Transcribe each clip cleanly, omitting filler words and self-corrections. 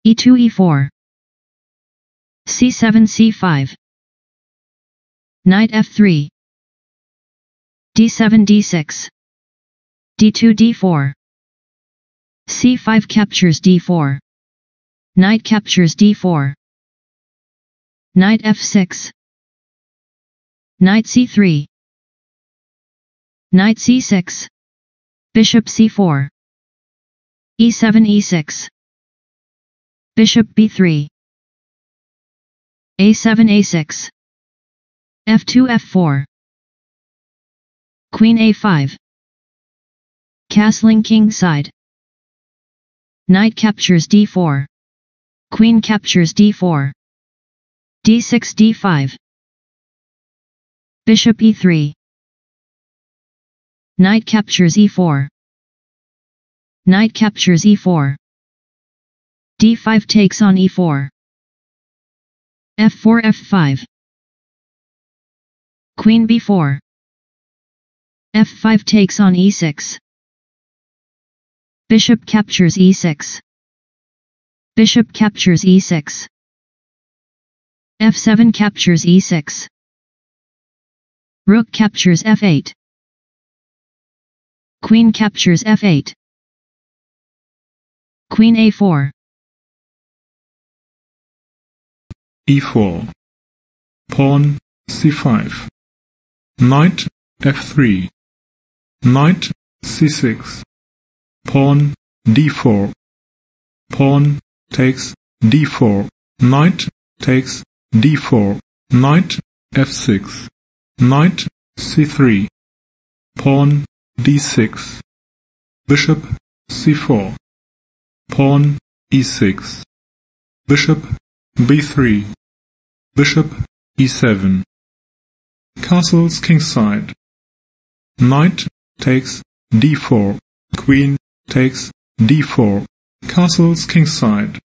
e2 e4, c7 c5, knight f3, d7 d6, d2 d4, c5 captures d4, knight captures d4, knight f6, knight c3, knight c6, bishop c4, e7 e6, bishop b3, a7 a6, f2 f4, queen a5, castling king side, knight captures d4, queen captures d4, d6 d5, bishop e3, knight captures e4, knight captures e4, d5 takes on e4, f4 f5, queen b4, f5 takes on e6, bishop captures e6, bishop captures e6, f7 captures e6, rook captures f8, queen captures f8, queen a4, e4, pawn c5, knight f3, knight c6, pawn d4, pawn takes d4, knight takes d4, knight f6, knight c3, pawn d6, bishop c4, pawn e6, bishop b3, bishop e7, castles kingside, knight takes d4, queen takes d4, castles kingside,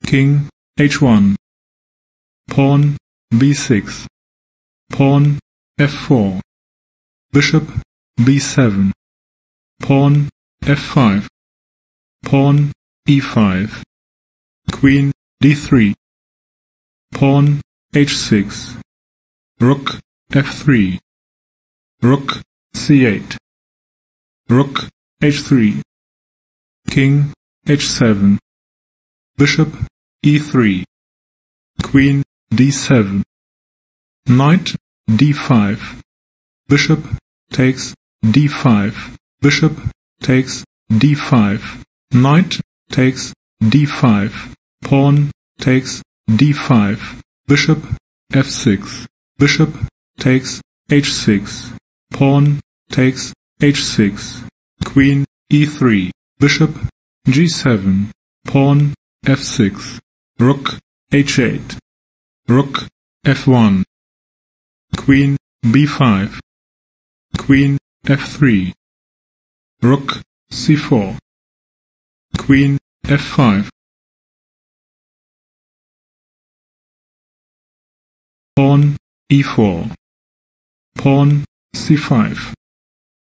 king h1, pawn b6, pawn f4, bishop b7, pawn f5, pawn e5, queen d3, pawn h6, rook f3, rook c8, rook h3, king h7, bishop e3, queen d7, knight d5, bishop takes d5, bishop takes d5, knight takes d5, pawn takes d5, bishop f6, bishop takes h6, pawn takes h6, queen e3, bishop g7, pawn f6, rook h8, rook f1, queen b5, queen f3, rook c4, queen f5, pawn e4, pawn c5,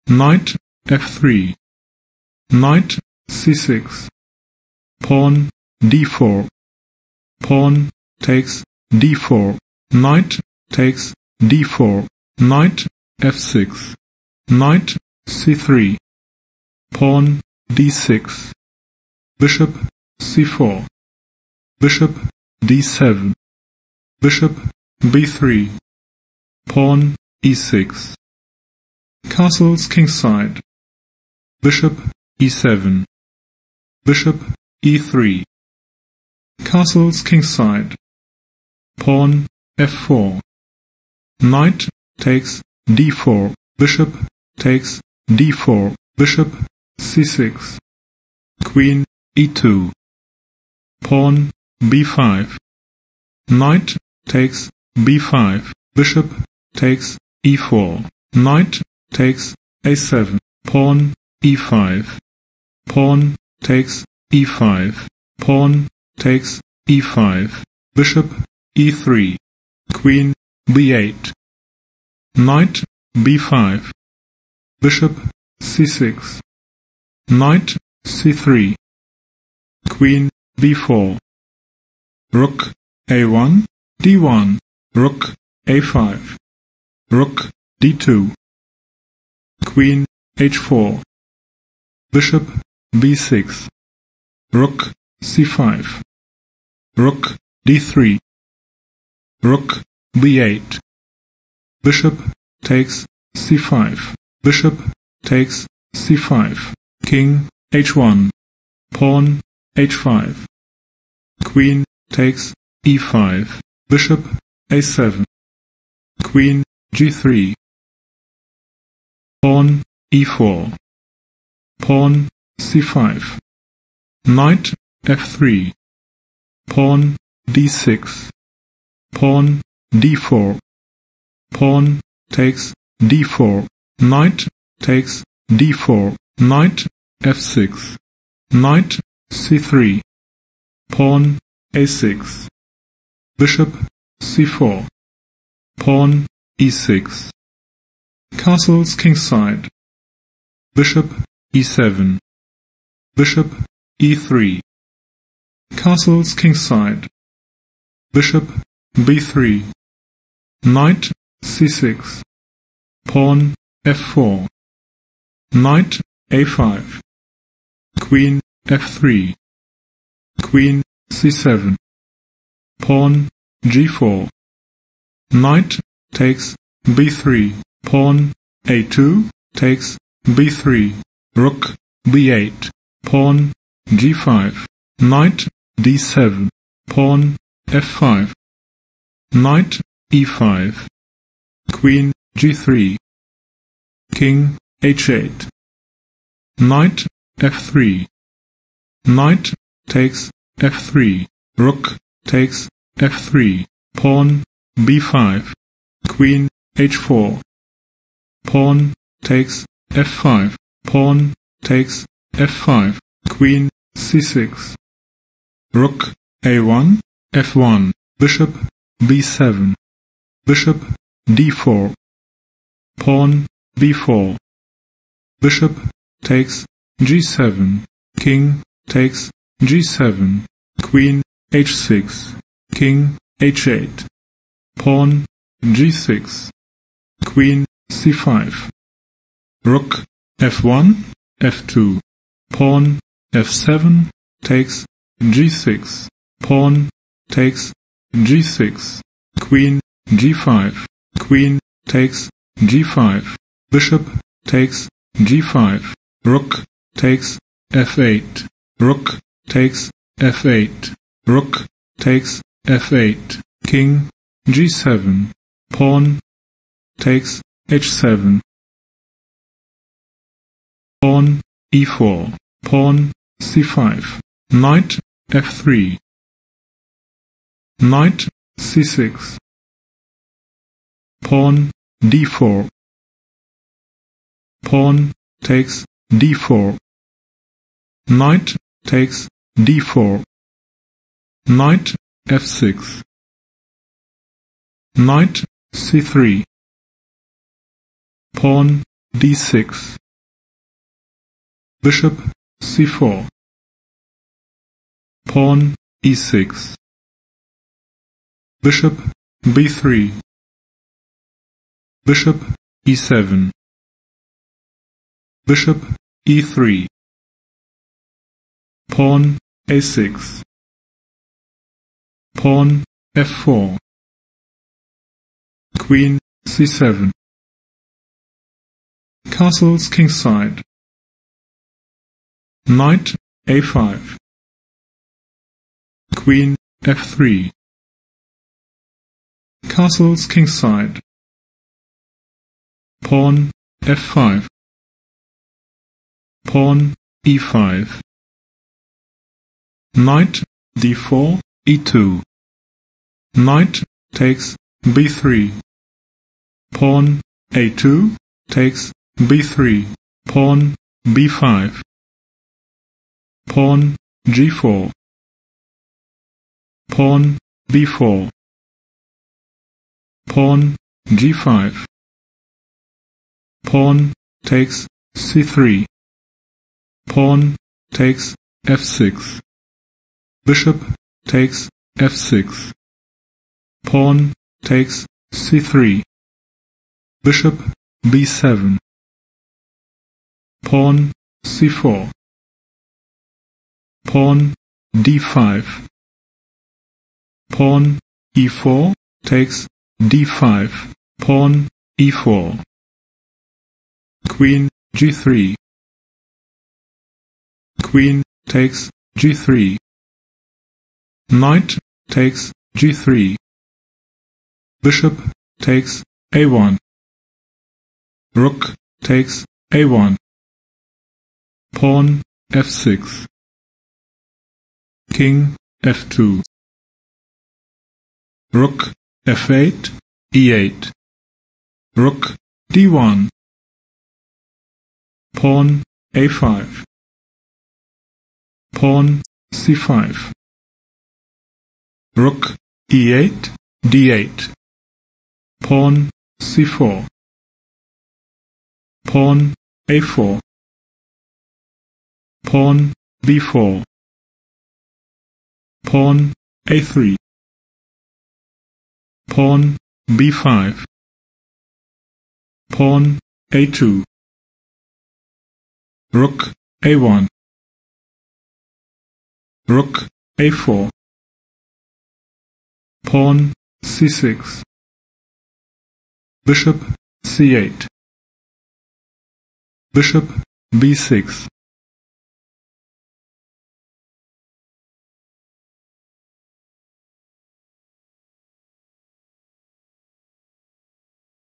knight f3, knight c6, pawn d4, pawn takes d4, knight takes d4, knight f6, knight c3, pawn d6, bishop c4, bishop d7, bishop b3, pawn e6, castles kingside, bishop e7, bishop e3, castles kingside, pawn f4, knight takes d4, bishop takes d4, bishop c6, queen e2, pawn b5, knight takes b5, bishop takes e4, knight takes a7, pawn e5, pawn takes e5, pawn takes e5, bishop e3, queen b8, knight b5, bishop c6, knight c3, queen b4, Rook A1, D1, Rook A5, Rook D2, Queen H4, Bishop B6, Rook C5, Rook D3, Rook B8, Bishop takes C5, Bishop takes C5, King H1, Pawn H5, Queen takes E5, Bishop A7, Queen G3, Pawn E4, Pawn C5, Knight F3, Pawn D6, Pawn D4, Pawn takes D4, Knight takes D4, Knight F6, Knight C3, Pawn A6, Bishop C4, Pawn E6, Castles kingside, Bishop E7, Bishop E3, Castles kingside, Bishop B3, Knight C6, Pawn F4, Knight A5, Queen F3, Queen C7, Pawn G4, Knight takes B3, Pawn A2 takes B3, Rook B8, Pawn G5, Knight D7, Pawn F5, Knight E5, Queen G3, King H8, Knight F3, Knight takes F3, Rook takes F3, Pawn B5, Queen H4, Pawn takes F5, Pawn takes F5, Queen C6, Rook A1, F1, Bishop B7, Bishop D4, Pawn B4, Bishop takes G7, King takes G7, Queen H6, King H8, Pawn G6, Queen C5, Rook F1, F2, Pawn F7 takes G6, Pawn takes G6, Queen G5, Queen takes G5, Bishop takes G5, Rook takes F8, Rook takes F8, Rook takes F8, King G7, Pawn takes H7, Pawn E4, Pawn C5, Knight F3, Knight C6, Pawn D4, Pawn takes D4, Knight takes D4, Knight F6, Knight C3, Pawn D6, Bishop C4, Pawn E6, Bishop B3, Bishop E7, Bishop E3, Pawn A6, Pawn F4, Queen C7, Castles kingside, Knight A5, Queen F3, Castles kingside, Pawn F5, Pawn E5, Knight D4, E2, Knight takes B3, Pawn A2 takes B3, Pawn B5, Pawn G4, Pawn B4, Pawn G5, Pawn takes C3, Pawn takes F6, Bishop takes f6. Pawn takes c3. Bishop b7. Pawn c4. Pawn d5. Pawn e4 takes d5. Pawn e4. Queen g3. Queen takes g3. Knight takes g3. Bishop takes a1. Rook takes a1. Pawn f6. King f2. Rook f8, e8. Rook d1. Pawn a5. Pawn c5. Rook e8, d8. Pawn c4. Pawn a4. Pawn b4. Pawn a3. Pawn b5. Pawn a2. Rook a1. Rook a4. Pawn c6. Bishop c8. Bishop b6.